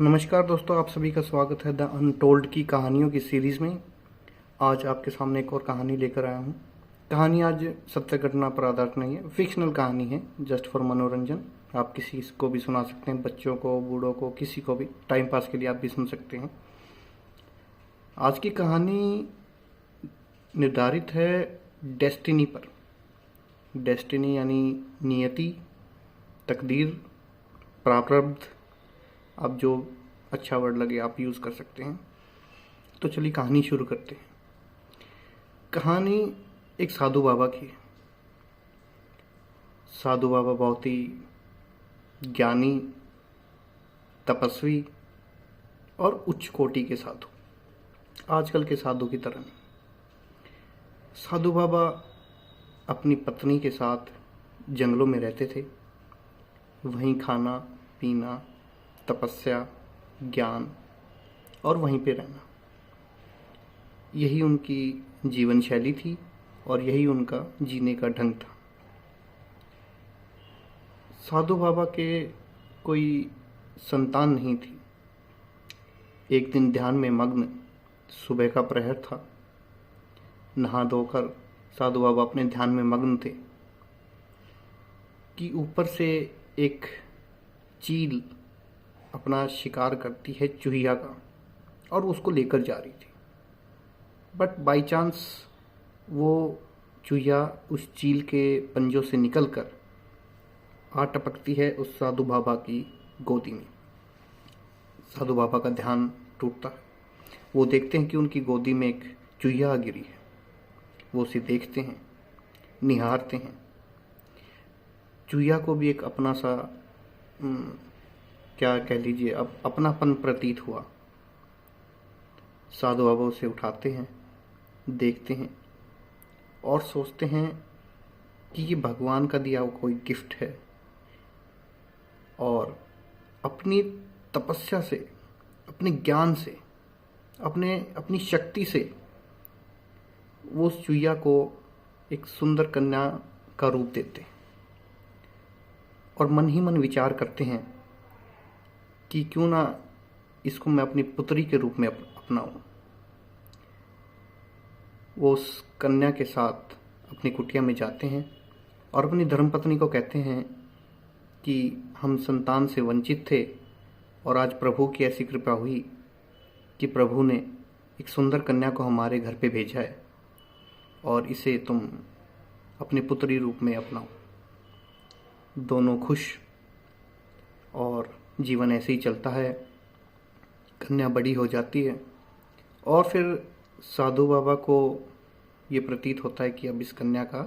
नमस्कार दोस्तों, आप सभी का स्वागत है द अनटोल्ड की कहानियों की सीरीज़ में। आज आपके सामने एक और कहानी लेकर आया हूँ। कहानी आज सत्य घटना पर आधारित नहीं है, फिक्शनल कहानी है, जस्ट फॉर मनोरंजन। आप किसी को भी सुना सकते हैं, बच्चों को, बूढ़ों को, किसी को भी, टाइम पास के लिए आप भी सुन सकते हैं। आज की कहानी निर्धारित है डेस्टिनी पर। डेस्टिनी यानी नियति, तकदीर, प्रारब्ध। आप जो अच्छा वर्ड लगे आप यूज़ कर सकते हैं। तो चलिए कहानी शुरू करते हैं। कहानी एक साधु बाबा की है। साधु बाबा बहुत ही ज्ञानी, तपस्वी और उच्च कोटि के साधु, आजकल के साधु की तरह नहीं। साधु बाबा अपनी पत्नी के साथ जंगलों में रहते थे। वहीं खाना पीना, तपस्या, ज्ञान और वहीं पे रहना, यही उनकी जीवन शैली थी और यही उनका जीने का ढंग था। साधु बाबा के कोई संतान नहीं थी। एक दिन ध्यान में मग्न सुबह का प्रहर था। नहा धोकर साधु बाबा अपने ध्यान में मग्न थे कि ऊपर से एक चील अपना शिकार करती है चूहिया का और उसको लेकर जा रही थी। बट बाई चांस वो चूहिया उस चील के पंजों से निकलकर आ टपकती है उस साधु बाबा की गोदी में। साधु बाबा का ध्यान टूटता है। वो देखते हैं कि उनकी गोदी में एक चूहिया गिरी है। वो उसे देखते हैं, निहारते हैं। चूहिया को भी एक अपना सा क्या कह लीजिए, अब अपनापन प्रतीत हुआ। साधु बाबा उसे उठाते हैं, देखते हैं और सोचते हैं कि ये भगवान का दिया हुआ कोई गिफ्ट है। और अपनी तपस्या से, अपने ज्ञान से, अपनी शक्ति से वो उस चूहिया को एक सुंदर कन्या का रूप देते हैं। और मन ही मन विचार करते हैं कि क्यों ना इसको मैं अपनी पुत्री के रूप में अपनाऊं। वो उस कन्या के साथ अपनी कुटिया में जाते हैं और अपनी धर्मपत्नी को कहते हैं कि हम संतान से वंचित थे और आज प्रभु की ऐसी कृपा हुई कि प्रभु ने एक सुंदर कन्या को हमारे घर पे भेजा है और इसे तुम अपनी पुत्री रूप में अपनाओ। दोनों खुश और जीवन ऐसे ही चलता है। कन्या बड़ी हो जाती है और फिर साधु बाबा को ये प्रतीत होता है कि अब इस कन्या का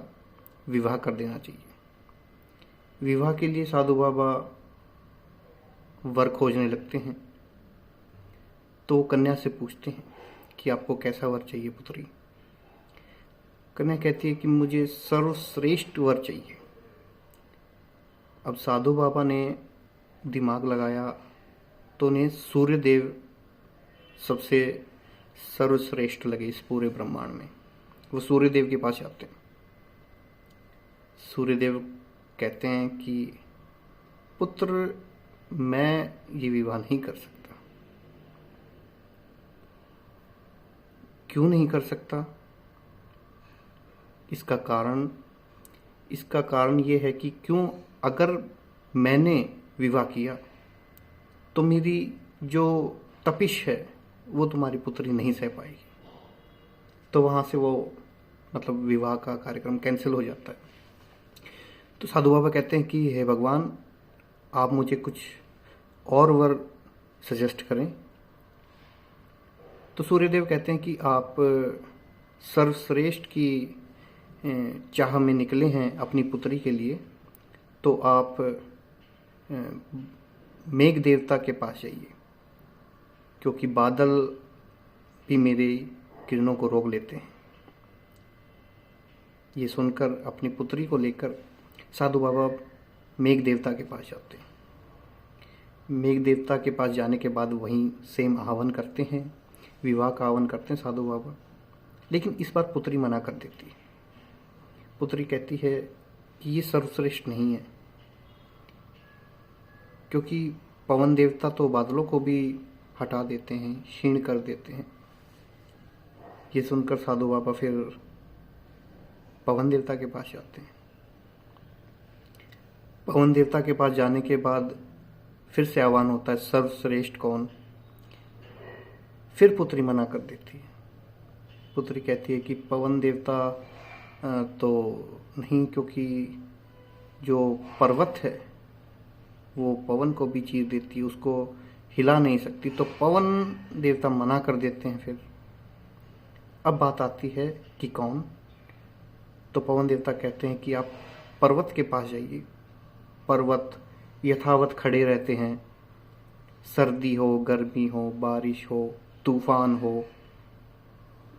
विवाह कर देना चाहिए। विवाह के लिए साधु बाबा वर खोजने लगते हैं। तो कन्या से पूछते हैं कि आपको कैसा वर चाहिए पुत्री। कन्या कहती है कि मुझे सर्वश्रेष्ठ वर चाहिए। अब साधु बाबा ने दिमाग लगाया तो उन्हें सूर्यदेव सबसे सर्वश्रेष्ठ लगे इस पूरे ब्रह्मांड में। वो सूर्यदेव के पास जाते हैं। सूर्यदेव कहते हैं कि पुत्र, मैं ये विवाह नहीं कर सकता। क्यों नहीं कर सकता? इसका कारण ये है कि क्यों, अगर मैंने विवाह किया तो मेरी जो तपिश है वो तुम्हारी पुत्री नहीं सह पाएगी। तो वहाँ से वो विवाह का कार्यक्रम कैंसिल हो जाता है। तो साधु बाबा कहते हैं कि हे भगवान, आप मुझे कुछ और वर सजेस्ट करें। तो सूर्यदेव कहते हैं कि आप सर्वश्रेष्ठ की चाह में निकले हैं अपनी पुत्री के लिए, तो आप मेघ देवता के पास जाइए, क्योंकि बादल भी मेरी किरणों को रोक लेते हैं। ये सुनकर अपनी पुत्री को लेकर साधु बाबा मेघ देवता के पास जाते हैं। मेघ देवता के पास जाने के बाद वहीं सेम आह्वान करते हैं, विवाह का आह्वान करते हैं साधु बाबा। लेकिन इस बार पुत्री मना कर देती है। पुत्री कहती है कि ये सर्वश्रेष्ठ नहीं है, क्योंकि पवन देवता तो बादलों को भी हटा देते हैं, क्षीण कर देते हैं। ये सुनकर साधु बाबा फिर पवन देवता के पास जाते हैं। पवन देवता के पास जाने के बाद फिर से आह्वान होता है, सर्वश्रेष्ठ कौन। फिर पुत्री मना कर देती है। पुत्री कहती है कि पवन देवता तो नहीं, क्योंकि जो पर्वत है वो पवन को भी चीर देती है, उसको हिला नहीं सकती। तो पवन देवता मना कर देते हैं। फिर अब बात आती है कि कौन। तो पवन देवता कहते हैं कि आप पर्वत के पास जाइए। पर्वत यथावत खड़े रहते हैं, सर्दी हो, गर्मी हो, बारिश हो, तूफान हो,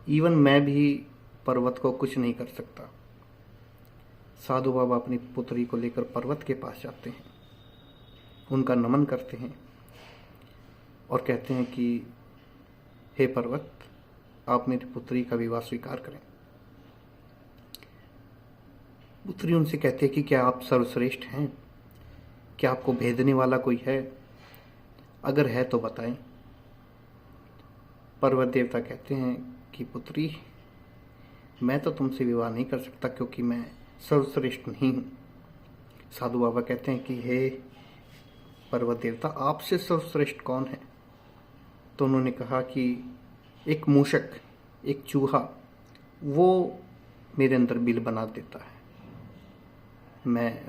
इवन मैं भी पर्वत को कुछ नहीं कर सकता। साधु बाबा अपनी पुत्री को लेकर पर्वत के पास जाते हैं, उनका नमन करते हैं और कहते हैं कि हे पर्वत, आप मेरी पुत्री का विवाह स्वीकार करें। पुत्री उनसे कहती है कि क्या आप सर्वश्रेष्ठ हैं? क्या आपको भेदने वाला कोई है? अगर है तो बताएं। पर्वत देवता कहते हैं कि पुत्री, मैं तो तुमसे विवाह नहीं कर सकता क्योंकि मैं सर्वश्रेष्ठ नहीं हूँ। साधु बाबा कहते हैं कि हे पर्वत देवता, आपसे सर्वश्रेष्ठ कौन है? तो उन्होंने कहा कि एक मूषक, एक चूहा, वो मेरे अंदर बिल बना देता है,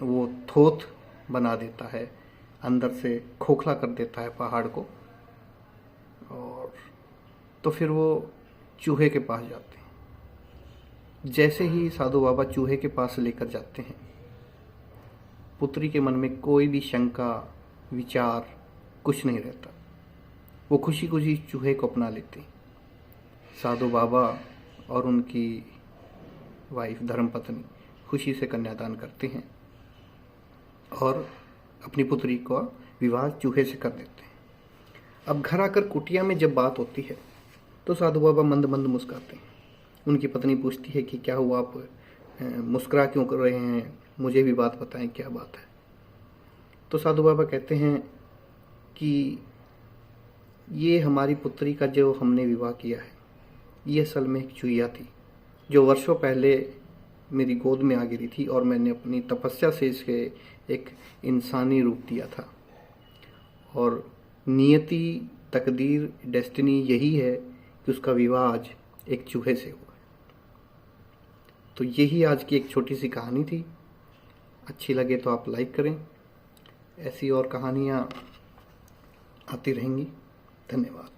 वो थोथ बना देता है, अंदर से खोखला कर देता है पहाड़ को। और तो फिर वो चूहे के पास जाते हैं। जैसे ही साधु बाबा चूहे के पास लेकर जाते हैं, पुत्री के मन में कोई भी शंका, विचार कुछ नहीं रहता। वो खुशी खुशी चूहे को अपना लेते हैं। साधु बाबा और उनकी वाइफ, धर्मपत्नी, खुशी से कन्यादान करते हैं और अपनी पुत्री का विवाह चूहे से कर देते हैं। अब घर आकर कुटिया में जब बात होती है तो साधु बाबा मंद मंद मुस्कुराते हैं। उनकी पत्नी पूछती है कि क्या हुआ, आप मुस्कुरा क्यों कर रहे हैं, मुझे भी बात बताएं, क्या बात है। तो साधु बाबा कहते हैं कि ये हमारी पुत्री का जो हमने विवाह किया है, ये असल में एक चुईया थी जो वर्षों पहले मेरी गोद में आ गिरी थी और मैंने अपनी तपस्या से इसके एक इंसानी रूप दिया था। और नियति, तकदीर, डेस्टिनी यही है कि उसका विवाह आज एक चूहे से हुआ। तो यही आज की एक छोटी सी कहानी थी। अच्छी लगे तो आप लाइक करें। ऐसी और कहानियाँ आती रहेंगी। धन्यवाद।